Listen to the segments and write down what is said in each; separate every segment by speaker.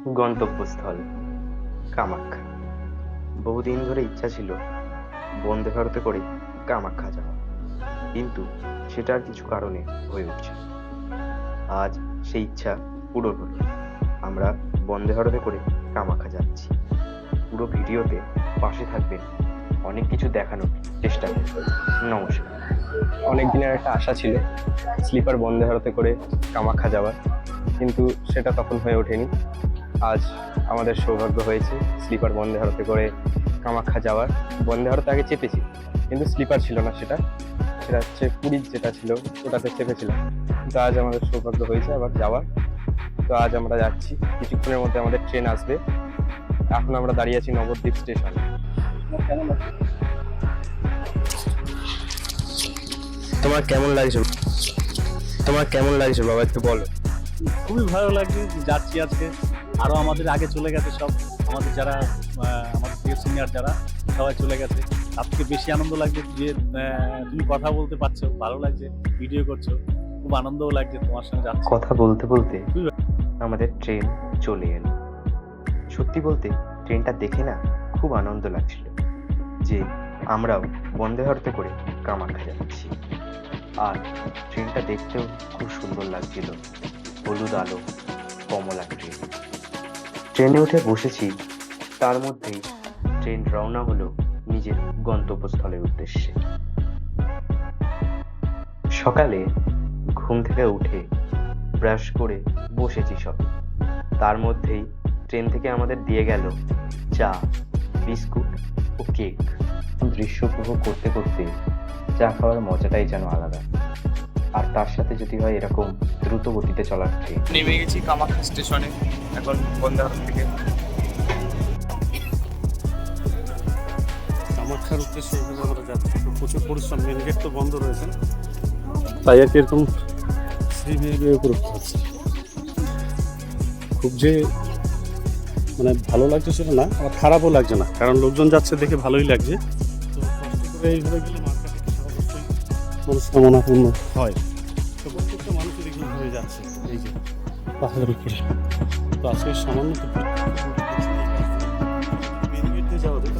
Speaker 1: গন্তব্যস্থল কামাখ্যা। বহুদিন ধরে ইচ্ছা ছিল বন্দে ভারতে করে কামাখ্যা যাওয়া, কিন্তু সেটা আর কিছু কারণে হয়ে উঠছে না। আজ সেই ইচ্ছা পূরণ হলো। আমরা বন্দে ভারতে করে কামাখ্যা যাচ্ছি। পুরো ভিডিওতে পাশে থাকবেন, অনেক কিছু দেখানোর চেষ্টা করব। নমস্কার। অনেক দিনের একটা আশা ছিল স্লিপার বন্দে ভারতে করে কামাখ্যা যাওয়ার, কিন্তু সেটা তখন হয়ে ওঠেনি। আজ আমাদের সৌভাগ্য হয়েছে স্লিপার বন্দে ভারতে করে কামাখ্যা যাওয়ার। বন্দে ভারতে আগে চেপেছি, কিন্তু স্লিপার ছিল না, সেটা হচ্ছে পুরীর যেটা ছিল ওটাতে চেপেছিলাম। কিন্তু আজ আমাদের সৌভাগ্য হয়েছে আবার যাওয়ার। তো আজ আমরা যাচ্ছি, কিছুক্ষণের মধ্যে আমাদের ট্রেন আসবে। এখন আমরা দাঁড়িয়ে আছি নবদ্বীপ স্টেশনে। তোমার কেমন লাগছে বাবা, একটু বলো।
Speaker 2: খুবই ভালো লাগছে, যাচ্ছি আজকে। আরো আমাদের আগে চলে গেছে সব, আমাদের যারা আমাদের প্রিয় সিনিয়র যারা সবাই চলে গেছে। আজকে বেশি আনন্দ লাগছে যে তুমি কথা বলতে পারছো, ভালো লাগছে, ভিডিও করছো, খুব আনন্দও লাগছে তোমার সঙ্গে যাচ্ছি।
Speaker 1: কথা বলতে বলতে আমাদের ট্রেন চলে এলো। সত্যি বলতে ট্রেনটা দেখে না খুব আনন্দ লাগছিল যে আমরাও বন্দে ভারতে করে কামাখ্যা যাচ্ছি। আর ট্রেনটা দেখতেও খুব সুন্দর লাগছিল, হলুদ আলো, কমলা ট্রেন। ট্রেনে উঠে বসেছি, তার মধ্যেই ট্রেন রওনা হলো নিজের গন্তব্যস্থলের উদ্দেশ্যে। সকালে ঘুম থেকে উঠে ব্রাশ করে বসেছি সব, তার মধ্যেই ট্রেন থেকে আমাদের দিয়ে গেল চা, বিস্কুট ও কেক। দৃশ্য উপভোগ করতে করতে চা খাওয়ার মজাটাই যেন আলাদা, আর তার সাথে যদি হয় এরকম দ্রুত গতিতে চলার ট্রেন।
Speaker 3: নেমে গেছি কামাখ্যা স্টেশনে, এখন বন্দে ভারত থেকে
Speaker 2: কামাখ্যার উদ্দেশ্যে আমরা যাচ্ছি। তো প্রচুর পরিশ্রম, মেন গেট তো বন্ধ রয়েছে, তাই আর কি এরকম সিঁড়ি করে যাচ্ছি। খুব যে মানে ভালো লাগছে সেটা না, আবার খারাপও লাগছে না, কারণ লোকজন যাচ্ছে দেখে ভালোই লাগছে। তো কষ্ট করে এইভাবে গেলে মার্কেটে অবশ্যই মনস্কামনা পূর্ণ হয়। তো প্রত্যেকটা মানুষের এগুলো হয়ে যাচ্ছে এই যে পাহাড়ের উপরে। তো আজকে সামান্য তো মেন গেট দিয়ে যাওয়া যেত।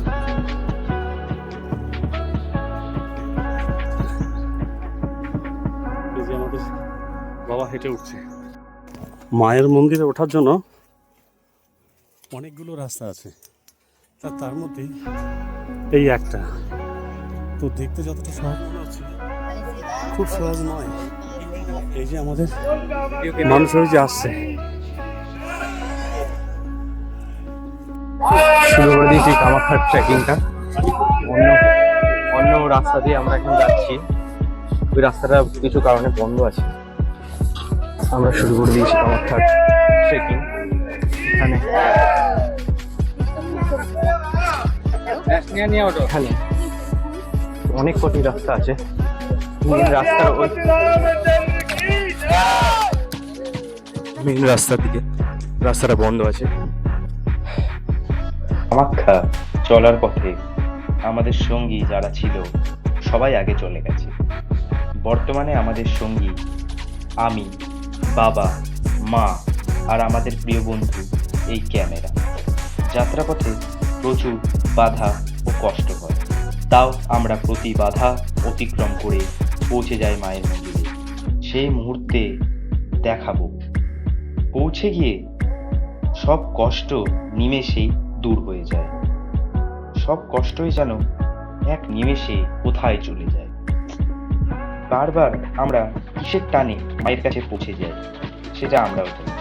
Speaker 2: এই যে আমাদের বাবা হেঁটে উঠছে। মায়ের মন্দিরে ওঠার জন্য অনেকগুলো রাস্তা আছে, তার মধ্যেই এই একটা। তো দেখতে যতটা সহজ মনে হচ্ছে, খুব সহজ নয়। এই যে আমাদের মানুষ যে আসছে,
Speaker 1: শুরু করে দিয়েছি কামাখ্যার ট্রেকিংটা। অন্য রাস্তা দিয়ে আমরা এখন যাচ্ছি, ওই রাস্তাটা কিছু কারণে বন্ধ আছে। আমরা শুরু করে দিয়েছি কামাখ্যার ট্রেকিং। এখানে অনেক কঠিন রাস্তা আছে। মেন রাস্তার দিকে রাস্তাটা বন্ধ আছে। কামাখ্যা চলার পথে আমাদের সঙ্গী যারা ছিল সবাই আগে চলে গেছে। বর্তমানে আমাদের সঙ্গী আমি, বাবা, মা আর আমাদের প্রিয় বন্ধু এই ক্যামেরা। যাত্রাপথে প্রচুর বাধা ও কষ্ট হয়, তাও আমরা প্রতি বাধা অতিক্রম করে পৌঁছে যাই মায়ের মন্দিরে। সেই মুহূর্তে দেখাবো, পৌঁছে গিয়ে সব কষ্ট নিমেষেই দূর হয়ে যায়। সব কষ্টই যেন এক নিমেষে কোথায় চলে যায়। বারবার আমরা কিসের টানে মায়ের কাছে পৌঁছে যাই সেটা আমরাও জানি,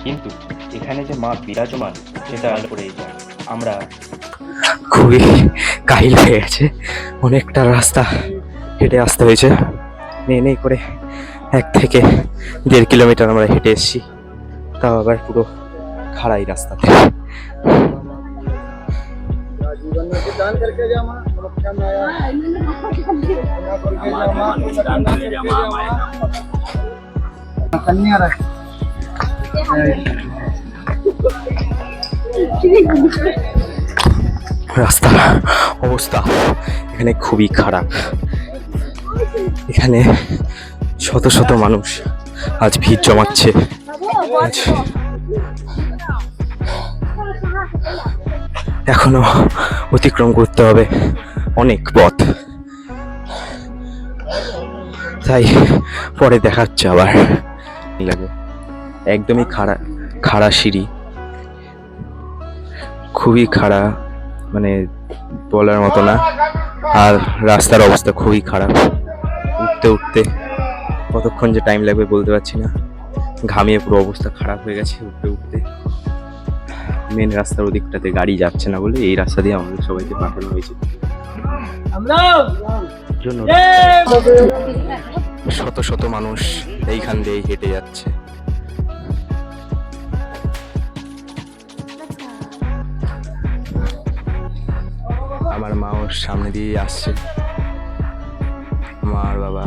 Speaker 1: কিন্তু এখানে যে মা বিরাজমান সেটা করেই যায়। আমরা খুবই কাহিল হয়ে গেছে, অনেকটা রাস্তা হেঁটে আসতে হয়েছে। নেই করে 1 থেকে 1.5 কিলোমিটার আমরা হেঁটে এসেছি, তাও আবার পুরো খাড়াই রাস্তাতে। রাস্তার অবস্থা এখানে খুবই খারাপ। এখানে শত শত মানুষ আজ ভিড় জমাচ্ছে। এখনো অতিক্রম করতে হবে অনেক পথ, তাই পরে দেখা হচ্ছে আবার। লাগে একদমই খাড়া খাড়া সিঁড়ি, খুবই খাড়া, মানে বলার মতো না। আর রাস্তার অবস্থা খুবই খারাপ, উঠতে উঠতে কতক্ষণ যে টাইম লাগবে বলতে পারছি না। ঘামিয়ে পুরো অবস্থা খারাপ হয়ে গেছে উঠতে উঠতে। মেন রাস্তার ওদিকটাতে গাড়ি যাচ্ছে না বলে এই রাস্তা দিয়ে আমাদের সবাইকে পাঠানো হয়েছে। জন্য শত শত মানুষ এইখান দিয়ে হেঁটে যাচ্ছে। আমার মাও সামনে দিয়ে আসছে, মা আর বাবা।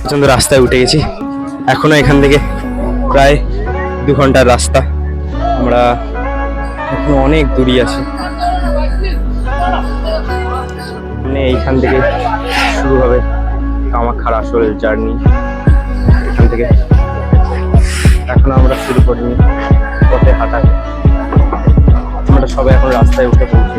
Speaker 1: প্রচন্ড রাস্তায় উঠে গেছি, এখনো এখান থেকে প্রায় 2 ঘন্টার রাস্তা। আমরা এখনো অনেক দূরই আছি, মানে এইখান থেকে শুরু হবে কামাখ্যার আসল জার্নি। এখান থেকে এখনো আমরা শুরু করিনি, পথে হাঁটা। আমরা সবাই এখন রাস্তায় উঠে পড়ছি।